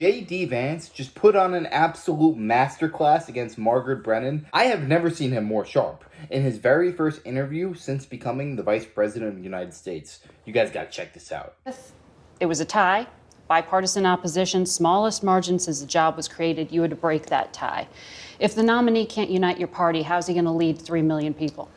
J.D. Vance just put on an absolute masterclass against Margaret Brennan. I have never seen him more sharp. In his very first interview since becoming the Vice President of the United States. You guys gotta check this out. It was a tie, bipartisan opposition, smallest margin since the job was created. You had to break that tie. If the nominee can't unite your party, how's he gonna lead 3 million people?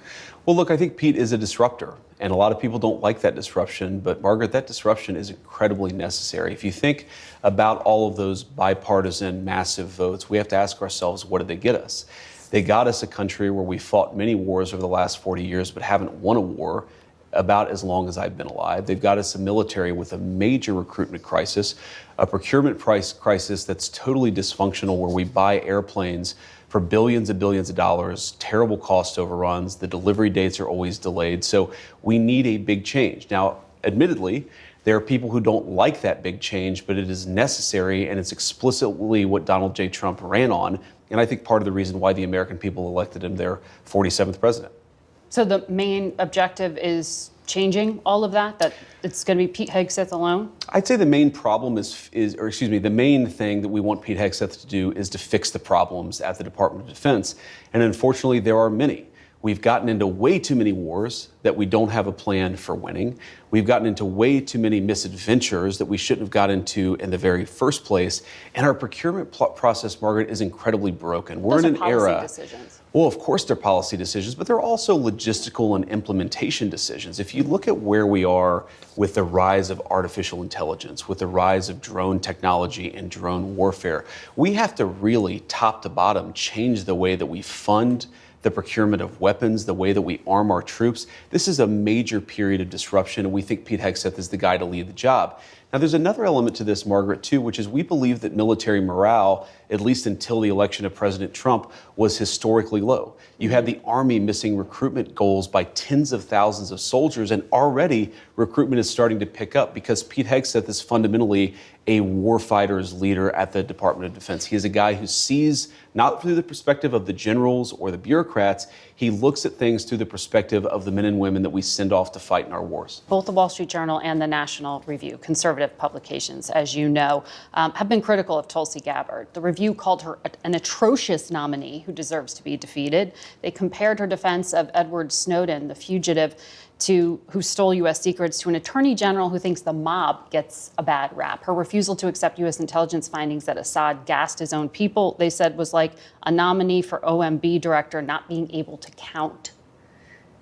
Well, look, I think Pete is a disruptor, and a lot of people don't like that disruption, but Margaret, that disruption is incredibly necessary. If you think about all of those bipartisan massive votes, we have to ask ourselves, what did they get us? They got us a country where we fought many wars over the last 40 years, but haven't won a war about as long as I've been alive. They've got us a military with a major recruitment crisis, a procurement price crisis that's totally dysfunctional, where we buy airplanes for billions and billions of dollars, terrible cost overruns, the delivery dates are always delayed. So we need a big change. Now, admittedly, there are people who don't like that big change, but it is necessary, and it's explicitly what Donald J. Trump ran on, and I think part of the reason why the American people elected him their 47th president. So the main objective is changing all of that? That it's going to be Pete Hegseth alone? I'd say the main problem the main thing that we want Pete Hegseth to do is to fix the problems at the Department of Defense. And unfortunately, there are many. We've gotten into way too many wars that we don't have a plan for winning. We've gotten into way too many misadventures that we shouldn't have got into in the very first place. And our procurement process, Margaret, is incredibly broken. We're in an era. Decisions. Well, of course, they're policy decisions, but they're also logistical and implementation decisions. If you look at where we are with the rise of artificial intelligence, with the rise of drone technology and drone warfare, we have to really, top to bottom, change the way that we fund the procurement of weapons, the way that we arm our troops. This is a major period of disruption, and we think Pete Hegseth is the guy to lead the job. Now, there's another element to this, Margaret, too, which is we believe that military morale, at least until the election of President Trump, was historically low. You had the Army missing recruitment goals by tens of thousands of soldiers, and already recruitment is starting to pick up because Pete Hegseth is fundamentally a warfighter's leader at the Department of Defense. He is a guy who sees not through the perspective of the generals or the bureaucrats. He looks at things through the perspective of the men and women that we send off to fight in our wars. Both the Wall Street Journal and the National Review, conservative publications, as you know, have been critical of Tulsi Gabbard. The Review called her an atrocious nominee who deserves to be defeated. They compared her defense of Edward Snowden, the fugitive who stole U.S. secrets, to an attorney general who thinks the mob gets a bad rap. Her refusal to accept U.S. intelligence findings that Assad gassed his own people, they said, was like a nominee for OMB director not being able to count.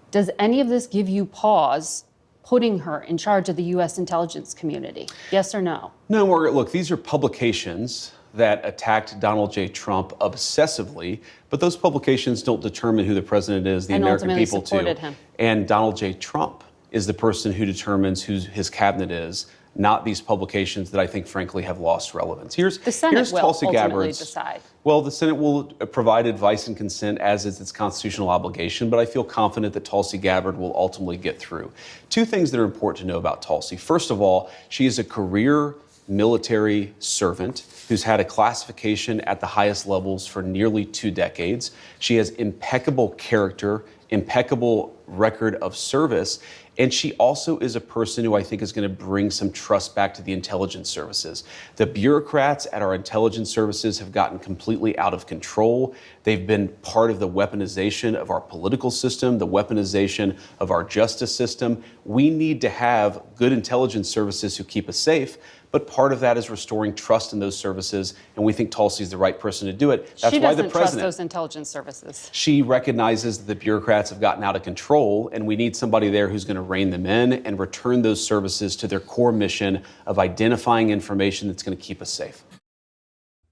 Does any of this give you pause putting her in charge of the U.S. intelligence community? Yes or no? No, Margaret, look, these are publications that attacked Donald J. Trump obsessively, but those publications don't determine who the president is, the American people do. Him. And Donald J. Trump is the person who determines who his cabinet is, not these publications that I think, frankly, have lost relevance. The Senate will Tulsi ultimately Gabbard's, decide. Well, the Senate will provide advice and consent, as is its constitutional obligation, but I feel confident that Tulsi Gabbard will ultimately get through. Two things that are important to know about Tulsi. First of all, she is a career military servant who's had a classification at the highest levels for nearly 2 decades. She has impeccable character, impeccable record of service, and she also is a person who I think is going to bring some trust back to the intelligence services. The bureaucrats at our intelligence services have gotten completely out of control. They've been part of the weaponization of our political system, the weaponization of our justice system. We need to have good intelligence services who keep us safe, but part of that is restoring trust in those services, and we think Tulsi is the right person to do it. That's why the president trust those intelligence services. She recognizes that the bureaucrats have gotten out of control, and we need somebody there who's going to rein them in and return those services to their core mission of identifying information that's going to keep us safe.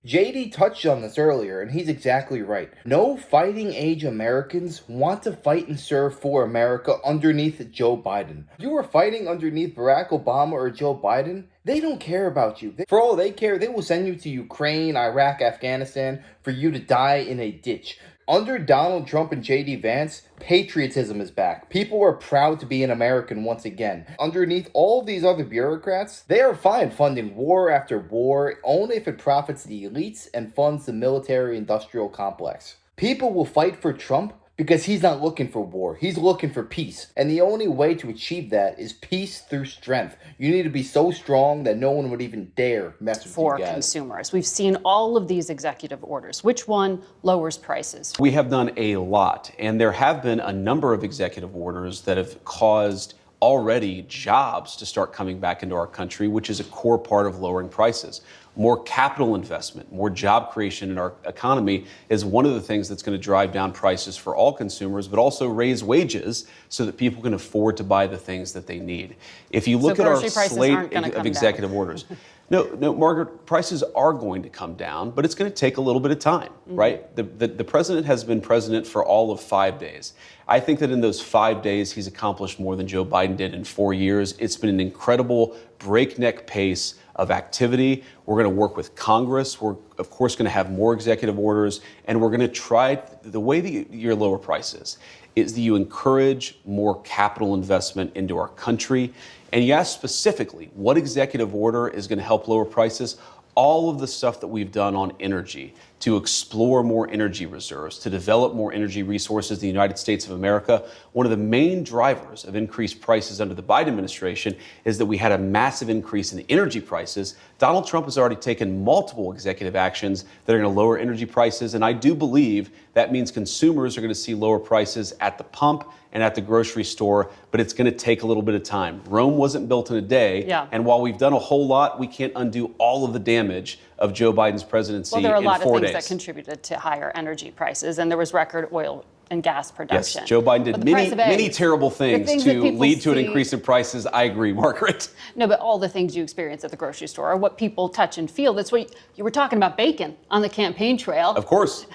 JD touched on this earlier, and he's exactly right. No fighting age Americans want to fight and serve for America underneath Joe Biden. If you are fighting underneath Barack Obama or Joe Biden, they don't care about you. For all they care, they will send you to Ukraine, Iraq, Afghanistan for you to die in a ditch. Under Donald Trump and J.D. Vance, patriotism is back. People are proud to be an American once again. Underneath all these other bureaucrats, they are fine funding war after war only if it profits the elites and funds the military-industrial complex. People will fight for Trump Because he's not looking for war. He's looking for peace. And the only way to achieve that is peace through strength. You need to be so strong that no one would even dare mess with for you guys. consumers. We've seen all of these executive orders. Which one lowers prices? We have done a lot, and there have been a number of executive orders that have caused already jobs to start coming back into our country, which is a core part of lowering prices. More capital investment, more job creation in our economy is one of the things that's going to drive down prices for all consumers, but also raise wages so that people can afford to buy the things that they need. If you look at our slate of executive orders, no, Margaret, prices are going to come down, but it's going to take a little bit of time, right? The president has been president for all of 5 days. I think that in those 5 days, he's accomplished more than Joe Biden did in 4 years. It's been an incredible breakneck pace of activity. We're going to work with Congress. We're, of course, going to have more executive orders, and we're going to try, the way that you lower prices is that you encourage more capital investment into our country. And you ask specifically, what executive order is going to help lower prices? All of the stuff that we've done on energy, to explore more energy reserves, to develop more energy resources in the United States of America. One of the main drivers of increased prices under the Biden administration is that we had a massive increase in energy prices. Donald Trump has already taken multiple executive actions that are going to lower energy prices, and I do believe that means consumers are going to see lower prices at the pump and at the grocery store, but it's going to take a little bit of time. Rome wasn't built in a day, and while we've done a whole lot, we can't undo all of the damage of Joe Biden's presidency in 4 days. Well, there are a lot of things that contributed to higher energy prices, and there was record oil and gas production. Yes, Joe Biden did many terrible things to lead to an increase in prices. I agree, Margaret. No, but all the things you experience at the grocery store are what people touch and feel. That's what you were talking about, bacon on the campaign trail. Of course,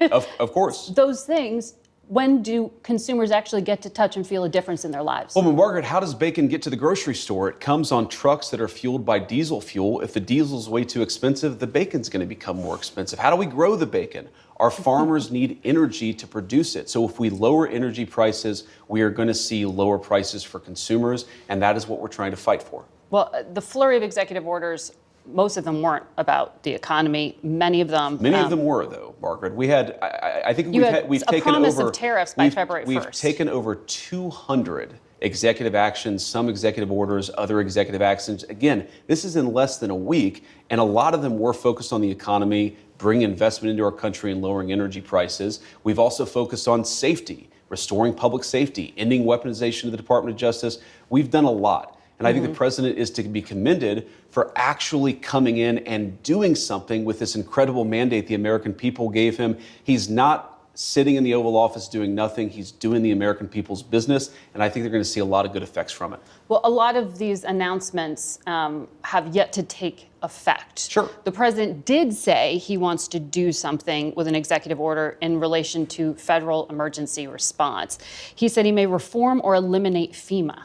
of course. Those things, when do consumers actually get to touch and feel a difference in their lives? Well, Margaret, how does bacon get to the grocery store? It comes on trucks that are fueled by diesel fuel. If the diesel's way too expensive, the bacon's going to become more expensive. How do we grow the bacon? Our farmers need energy to produce it. So if we lower energy prices, we are going to see lower prices for consumers, and that is what we're trying to fight for. Well, the flurry of executive orders, most of them weren't about the economy. Many of them were, though, Margaret. We had, I think we've taken promise over of tariffs by February 1st. We've taken over 200 executive actions, some executive orders, other executive actions. Again, this is in less than a week, and a lot of them were focused on the economy, bringing investment into our country and lowering energy prices. We've also focused on safety, restoring public safety, ending weaponization of the Department of Justice. We've done a lot. And I think the president is to be commended for actually coming in and doing something with this incredible mandate the American people gave him. He's not sitting in the Oval Office doing nothing. He's doing the American people's business, and I think they're going to see a lot of good effects from it. Well, a lot of these announcements have yet to take effect. Sure. The president did say he wants to do something with an executive order in relation to federal emergency response. He said he may reform or eliminate FEMA.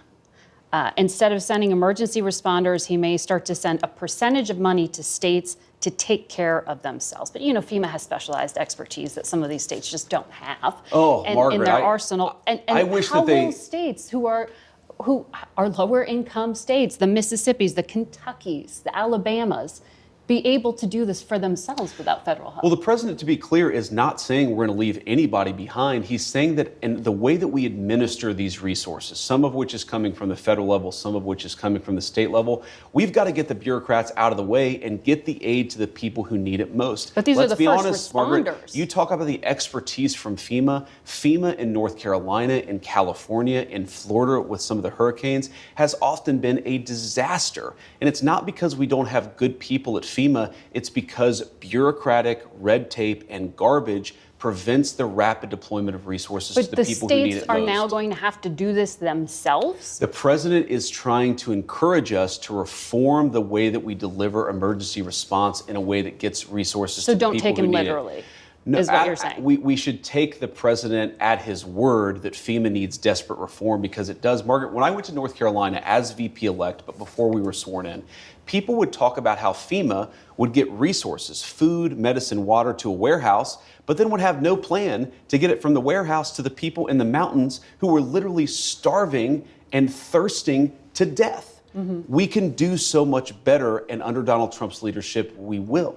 Instead of sending emergency responders, he may start to send a percentage of money to states to take care of themselves. But, you know, FEMA has specialized expertise that some of these states just don't have Margaret, in their arsenal. And I wish how that they... will states who are lower income states, the Mississippis, the Kentuckys, the Alabamas, be able to do this for themselves without federal help? Well, the president, to be clear, is not saying we're going to leave anybody behind. He's saying that in the way that we administer these resources, some of which is coming from the federal level, some of which is coming from the state level, we've got to get the bureaucrats out of the way and get the aid to the people who need it most. But these are the first responders. Margaret, you talk about the expertise from FEMA. FEMA in North Carolina, in California, in Florida with some of the hurricanes has often been a disaster. And it's not because we don't have good people at FEMA, it's because bureaucratic red tape and garbage prevents the rapid deployment of resources to the people who need it most. But the states are now going to have to do this themselves? The president is trying to encourage us to reform the way that we deliver emergency response in a way that gets resources to the people who need it. So don't take him literally. No, is what you're saying. We should take the president at his word that FEMA needs desperate reform, because it does. Margaret, when I went to North Carolina as VP-elect, but before we were sworn in, people would talk about how FEMA would get resources, food, medicine, water to a warehouse, but then would have no plan to get it from the warehouse to the people in the mountains who were literally starving and thirsting to death. We can do so much better, and under Donald Trump's leadership, we will.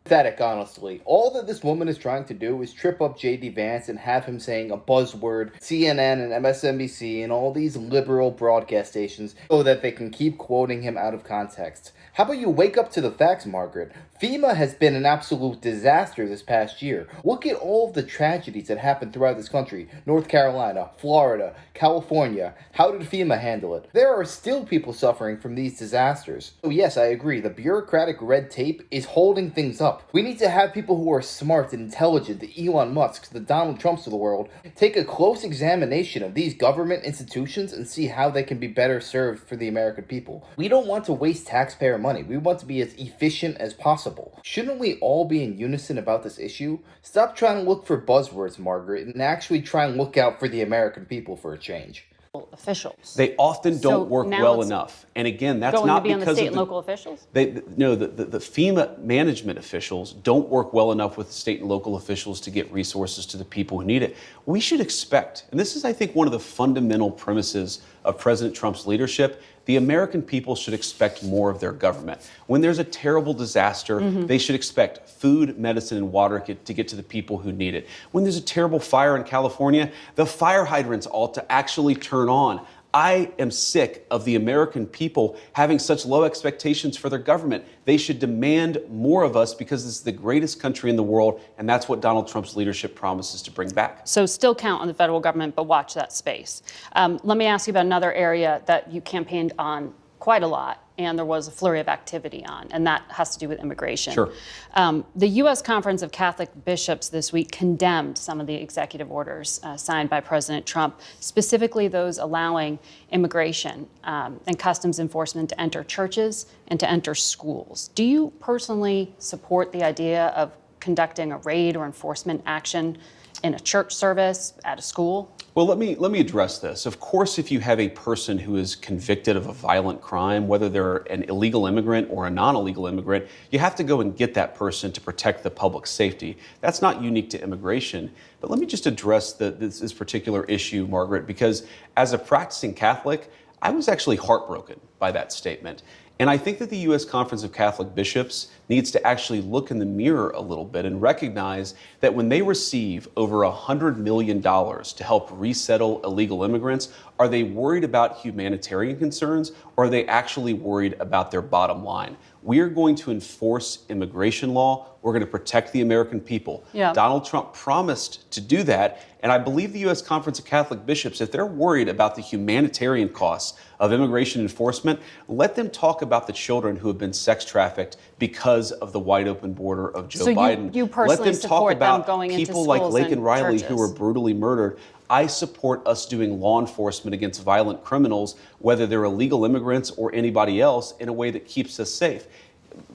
Pathetic, honestly. All that this woman is trying to do is trip up JD Vance and have him saying a buzzword, CNN and MSNBC and all these liberal broadcast stations so that they can keep quoting him out of context. How about you wake up to the facts, Margaret? FEMA has been an absolute disaster this past year. Look at all of the tragedies that happened throughout this country. North Carolina, Florida, California. How did FEMA handle it? There are still people suffering from these disasters. So yes, I agree. The bureaucratic red tape is holding things up. We need to have people who are smart and intelligent, the Elon Musks, the Donald Trumps of the world, take a close examination of these government institutions and see how they can be better served for the American people. We don't want to waste taxpayer money. We want to be as efficient as possible. Shouldn't we all be in unison about this issue? Stop trying to look for buzzwords, Margaret, and actually try and look out for the American people for a change. Officials. They often don't work well enough. And again, that's not because of the state and local officials? No, the FEMA management officials don't work well enough with the state and local officials to get resources to the people who need it. We should expect, and this is, I think, one of the fundamental premises of President Trump's leadership, the American people should expect more of their government. When there's a terrible disaster, they should expect food, medicine, and water to get to the people who need it. When there's a terrible fire in California, the fire hydrants ought to actually turn on. I am sick of the American people having such low expectations for their government. They should demand more of us because this is the greatest country in the world, and that's what Donald Trump's leadership promises to bring back. So still count on the federal government, but watch that space. Let me ask you about another area that you campaigned on quite a lot, and there was a flurry of activity on, and that has to do with immigration. Sure. The U.S. Conference of Catholic Bishops this week condemned some of the executive orders signed by President Trump, specifically those allowing immigration and customs enforcement to enter churches and to enter schools. Do you personally support the idea of conducting a raid or enforcement action in a church service, at a school? Well, let me address this. Of course, if you have a person who is convicted of a violent crime, whether they're an illegal immigrant or a non-illegal immigrant, you have to go and get that person to protect the public safety. That's not unique to immigration. But let me just address this particular issue, Margaret, because as a practicing Catholic, I was actually heartbroken by that statement. And I think that the U.S. Conference of Catholic Bishops needs to actually look in the mirror a little bit and recognize that when they receive over $100 million to help resettle illegal immigrants, are they worried about humanitarian concerns, or are they actually worried about their bottom line? We are going to enforce immigration law. We're going to protect the American people. Yeah. Donald Trump promised to do that. And I believe the U.S. Conference of Catholic Bishops, if they're worried about the humanitarian costs of immigration enforcement, let them talk about the children who have been sex trafficked because of the wide open border of Joe Biden. You personally let them talk support them about going into people like schools Laken and Riley churches. who were brutally murdered. I support us doing law enforcement against violent criminals, whether they're illegal immigrants or anybody else, in a way that keeps us safe.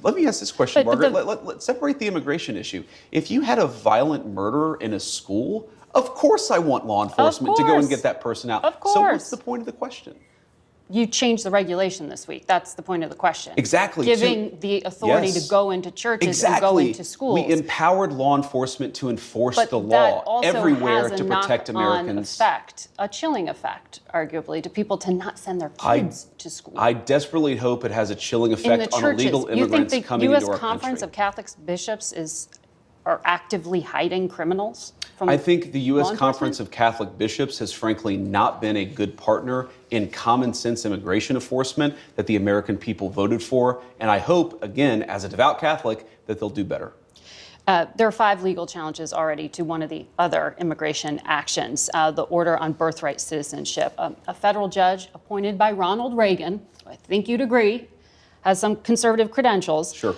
Let me ask this question, Margaret. Let's separate the immigration issue. If you had a violent murderer in a school, of course I want law enforcement to go and get that person out. Of course. So what's the point of the question? You changed the regulation this week. That's the point of the question. Exactly. Giving the authority to go into churches and go into schools. We empowered law enforcement to enforce But the that law also everywhere has to protect Americans. Effect, a chilling effect, arguably, to people to not send their kids to school. I desperately hope it has a chilling in effect the on churches. illegal immigrants you think the coming U.S. into our Conference country. of Catholic Bishops are actively hiding criminals from I think the U.S. law Conference enforcement? of Catholic Bishops has frankly not been a good partner in common sense immigration enforcement that the American people voted for. And I hope, again, as a devout Catholic, that they'll do better. There are 5 legal challenges already to one of the other immigration actions, the order on birthright citizenship. A federal judge appointed by Ronald Reagan, I think you'd agree, has some conservative credentials, Sure.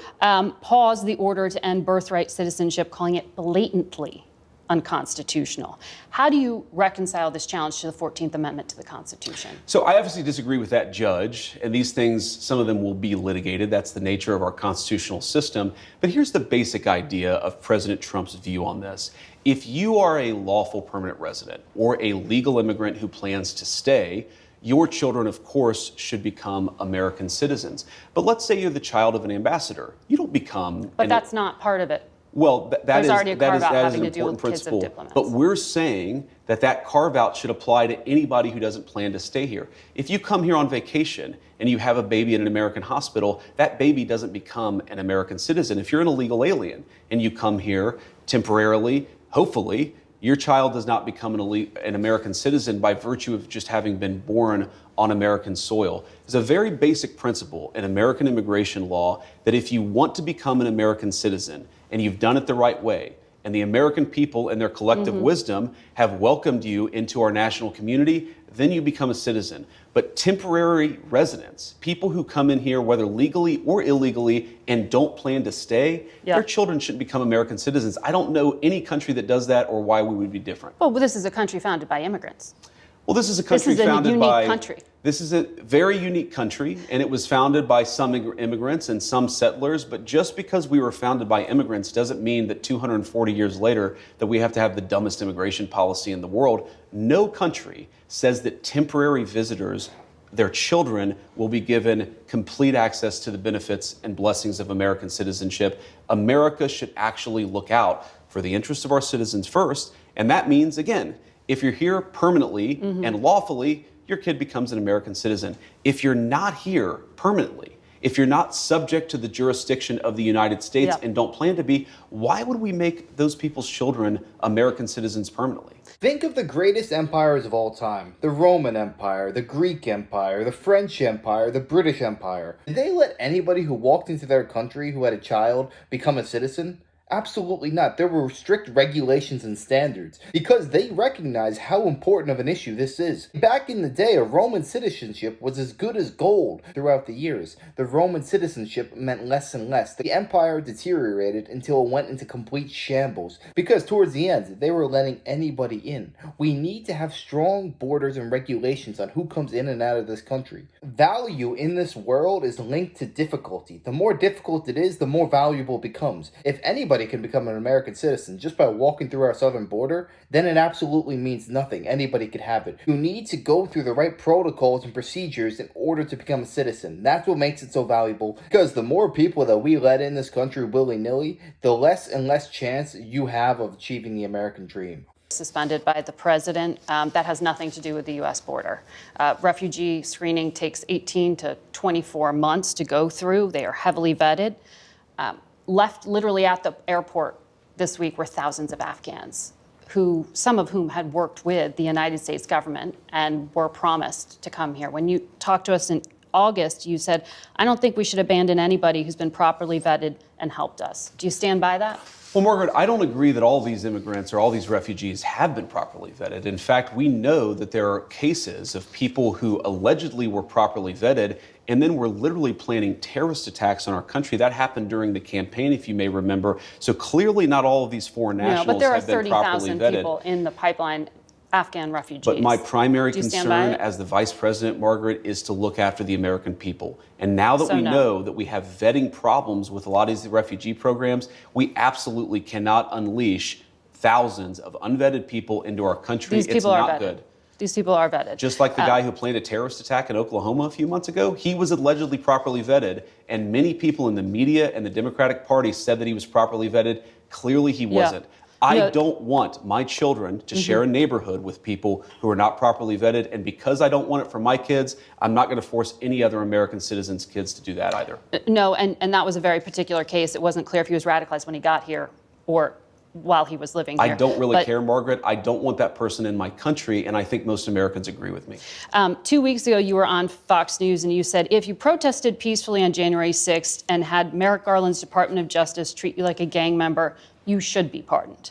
paused the order to end birthright citizenship, calling it blatantly unconstitutional. How do you reconcile this challenge to the 14th Amendment to the Constitution? So I obviously disagree with that judge, and these things, some of them will be litigated. That's the nature of our constitutional system. But here's the basic idea of President Trump's view on this. If you are a lawful permanent resident or a legal immigrant who plans to stay, your children, of course, should become American citizens. But let's say you're the child of an ambassador. You don't become... But that's not part of it. Well, that There's is already a that is carve-out that is having an to do with important kids of principle. diplomats. But we're saying that carve-out should apply to anybody who doesn't plan to stay here. If you come here on vacation and you have a baby in an American hospital, that baby doesn't become an American citizen. If you're an illegal alien and you come here temporarily, hopefully, your child does not become an American citizen by virtue of just having been born on American soil. There's a very basic principle in American immigration law that if you want to become an American citizen and you've done it the right way, and the American people in their collective wisdom have welcomed you into our national community, then you become a citizen. But temporary residents, people who come in here, whether legally or illegally, and don't plan to stay, their children shouldn't become American citizens. I don't know any country that does that or why we would be different. Well, this is a country founded by immigrants. Well, this is a country founded by... country. This is a very unique country, and it was founded by some immigrants and some settlers, but just because we were founded by immigrants doesn't mean that 240 years later that we have to have the dumbest immigration policy in the world. No country says that temporary visitors, their children, will be given complete access to the benefits and blessings of American citizenship. America should actually look out for the interests of our citizens first, and that means, again, if you're here permanently and lawfully, your kid becomes an American citizen. If you're not here permanently, if you're not subject to the jurisdiction of the United States and don't plan to be, why would we make those people's children American citizens permanently? Think of the greatest empires of all time. The Roman Empire, the Greek Empire, the French Empire, the British Empire. Did they let anybody who walked into their country who had a child become a citizen? Absolutely not. There were strict regulations and standards because they recognized how important of an issue this is. Back in the day, a Roman citizenship was as good as gold throughout the years. The Roman citizenship meant less and less. The empire deteriorated until it went into complete shambles because towards the end, they were letting anybody in. We need to have strong borders and regulations on who comes in and out of this country. Value in this world is linked to difficulty. The more difficult it is, the more valuable it becomes. If anybody can become an American citizen just by walking through our southern border, then it absolutely means nothing. Anybody could have it. You need to go through the right protocols and procedures in order to become a citizen. That's what makes it so valuable, because the more people that we let in this country willy-nilly, the less and less chance you have of achieving the American dream. Suspended by the president. That has nothing to do with the U.S. border. Refugee screening takes 18 to 24 months to go through. They are heavily vetted. Left literally at the airport this week were thousands of Afghans, some of whom had worked with the United States government and were promised to come here. When you talked to us in August, you said, I don't think we should abandon anybody who's been properly vetted and helped us. Do you stand by that? Well, Margaret, I don't agree that all these immigrants or all these refugees have been properly vetted. In fact, we know that there are cases of people who allegedly were properly vetted and then were literally planning terrorist attacks on our country. That happened during the campaign, if you may remember. So clearly not all of these foreign nationals have been properly vetted. But there are 30,000 people in the pipeline, Afghan refugees. But my primary concern as the vice president, Margaret, is to look after the American people. And now that we know that we have vetting problems with a lot of these refugee programs, we absolutely cannot unleash thousands of unvetted people into our country. These people are vetted. Good. These people are vetted. Just like the guy who planned a terrorist attack in Oklahoma a few months ago, he was allegedly properly vetted, and many people in the media and the Democratic Party said that he was properly vetted. Clearly he wasn't. I don't want my children to share a neighborhood with people who are not properly vetted, and because I don't want it for my kids, I'm not going to force any other American citizens' kids to do that either. No, and that was a very particular case. It wasn't clear if he was radicalized when he got here or while he was living here. I don't really care, Margaret. I don't want that person in my country, and I think most Americans agree with me. 2 weeks ago, you were on Fox News, and you said, if you protested peacefully on January 6th and had Merrick Garland's Department of Justice treat you like a gang member, you should be pardoned.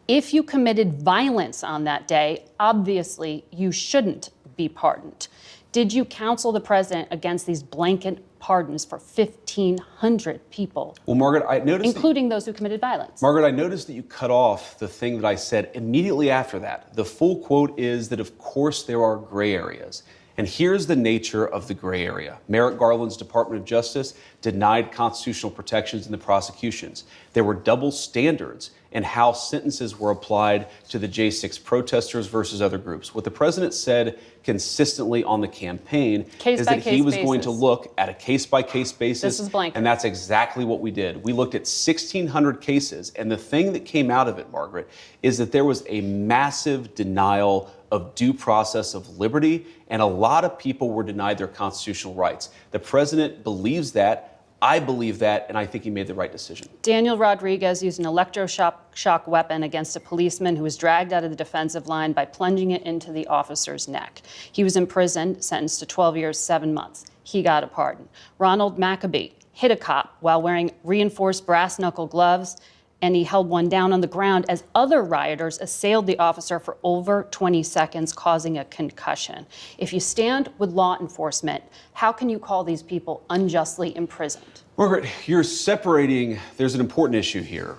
If you committed violence on that day, obviously you shouldn't be pardoned. Did you counsel the president against these blanket pardons for 1,500 people? Well, Margaret, I noticed, including those who committed violence. Margaret, I noticed that you cut off the thing that I said immediately after that. The full quote is that, of course, there are gray areas. And here's the nature of the gray area. Merrick Garland's Department of Justice denied constitutional protections in the prosecutions. There were double standards in how sentences were applied to the J6 protesters versus other groups. What the president said consistently on the campaign is that he was going to look at a case-by-case basis. This is blanket. And that's exactly what we did. We looked at 1,600 cases, and the thing that came out of it, Margaret, is that there was a massive denial of due process of liberty, and a lot of people were denied their constitutional rights. The president believes that. I believe that, and I think he made the right decision. Daniel Rodriguez used an electroshock weapon against a policeman who was dragged out of the defensive line by plunging it into the officer's neck. He was imprisoned, sentenced to 12 years, 7 months. He got a pardon. Ronald Maccabee hit a cop while wearing reinforced brass knuckle gloves, and he held one down on the ground as other rioters assailed the officer for over 20 seconds, causing a concussion. If you stand with law enforcement, how can you call these people unjustly imprisoned? Margaret, you're separating, there's an important issue here.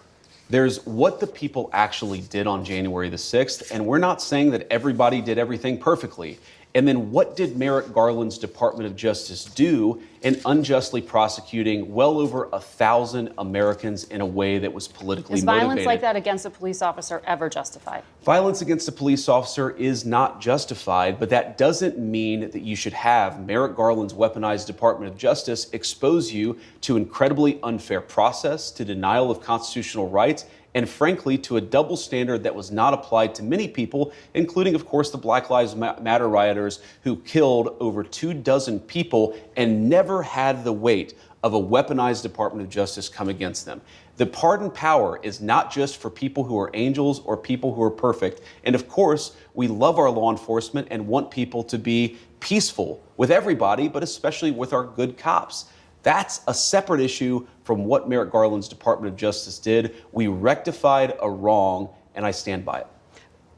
There's what the people actually did on January the 6th, and we're not saying that everybody did everything perfectly. And then what did Merrick Garland's Department of Justice do in unjustly prosecuting well over 1,000 Americans in a way that was politically Is motivated? violence like that against a police officer ever justified? Violence against a police officer is not justified, but that doesn't mean that you should have Merrick Garland's weaponized Department of Justice expose you to incredibly unfair process, to denial of constitutional rights, and frankly, to a double standard that was not applied to many people, including, of course, the Black Lives Matter rioters who killed over 24 people and never had the weight of a weaponized Department of Justice come against them. The pardon power is not just for people who are angels or people who are perfect. And of course, we love our law enforcement and want people to be peaceful with everybody, but especially with our good cops. That's a separate issue from what Merrick Garland's Department of Justice did. We rectified a wrong, and I stand by it.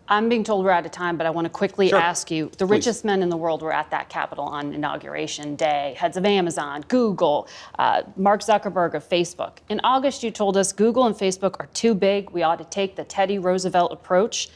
I'm being told we're out of time, but I want to quickly ask you, the Please. richest men in the world were at that Capitol on Inauguration Day, heads of Amazon, Google, Mark Zuckerberg of Facebook. In August, you told us Google and Facebook are too big. We ought to take the Teddy Roosevelt approach,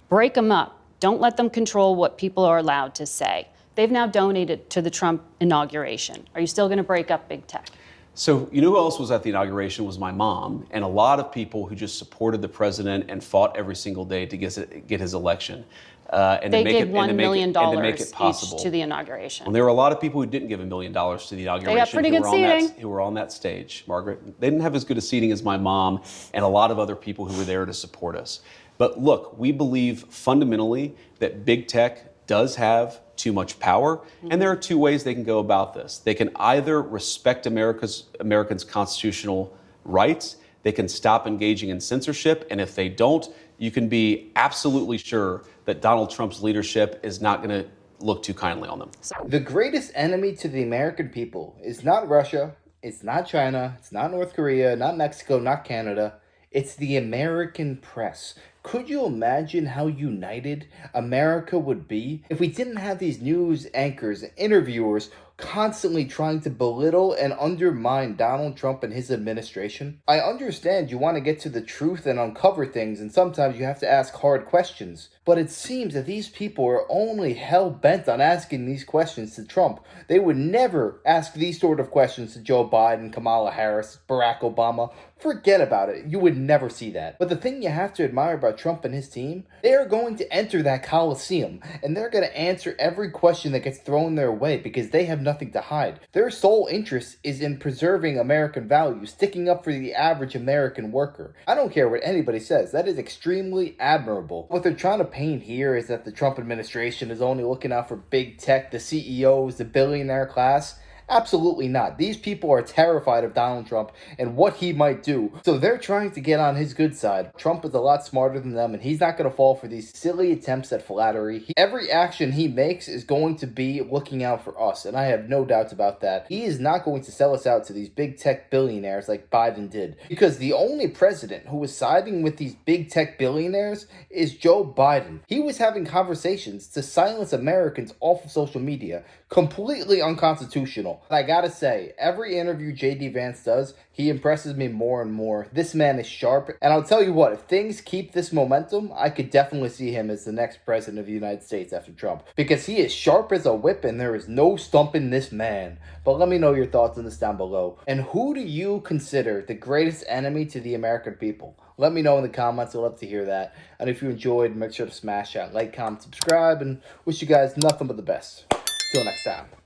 break them up. Don't let them control what people are allowed to say. They've now donated to the Trump inauguration. Are you still going to break up big tech? So, you know who else was at the inauguration was my mom, and a lot of people who just supported the president and fought every single day to get his election. And they to make gave it, $1 million possible. each to the inauguration. And there were a lot of people who didn't give $1 million to the inauguration. They got pretty good seating. Who were on that stage, Margaret. They didn't have as good a seating as my mom and a lot of other people who were there to support us. But look, we believe fundamentally that big tech does have too much power, and there are two ways they can go about this. They can either respect Americans' constitutional rights, they can stop engaging in censorship, and if they don't, you can be absolutely sure that Donald Trump's leadership is not going to look too kindly on them. The greatest enemy to the American people is not Russia, it's not China, it's not North Korea, not Mexico, not Canada. It's the American press. Could you imagine how united America would be if we didn't have these news anchors and interviewers constantly trying to belittle and undermine Donald Trump and his administration? I understand you want to get to the truth and uncover things, and sometimes you have to ask hard questions. But it seems that these people are only hell-bent on asking these questions to Trump. They would never ask these sort of questions to Joe Biden, Kamala Harris, Barack Obama. Forget about it. You would never see that. But the thing you have to admire about Trump and his team, they are going to enter that Coliseum, and they're going to answer every question that gets thrown their way because they have nothing to hide. Their sole interest is in preserving American values, sticking up for the average American worker. I don't care what anybody says. That is extremely admirable. What they're trying to paint here is that the Trump administration is only looking out for big tech, the CEOs, the billionaire class. Absolutely not. These people are terrified of Donald Trump and what he might do. So they're trying to get on his good side. Trump is a lot smarter than them, and he's not going to fall for these silly attempts at flattery. Every action he makes is going to be looking out for us, and I have no doubts about that. He is not going to sell us out to these big tech billionaires like Biden did. Because the only president who was siding with these big tech billionaires is Joe Biden. He was having conversations to silence Americans off of social media, completely unconstitutional. I gotta say, every interview J.D. Vance does, he impresses me more and more. This man is sharp, and I'll tell you what, if things keep this momentum, I could definitely see him as the next president of the United States after Trump, because he is sharp as a whip and there is no stumping this man. But let me know your thoughts on this down below. And who do you consider the greatest enemy to the American people? Let me know in the comments. I'd love to hear that. And if you enjoyed, make sure to smash that like, comment, subscribe, and wish you guys nothing but the best. Till next time.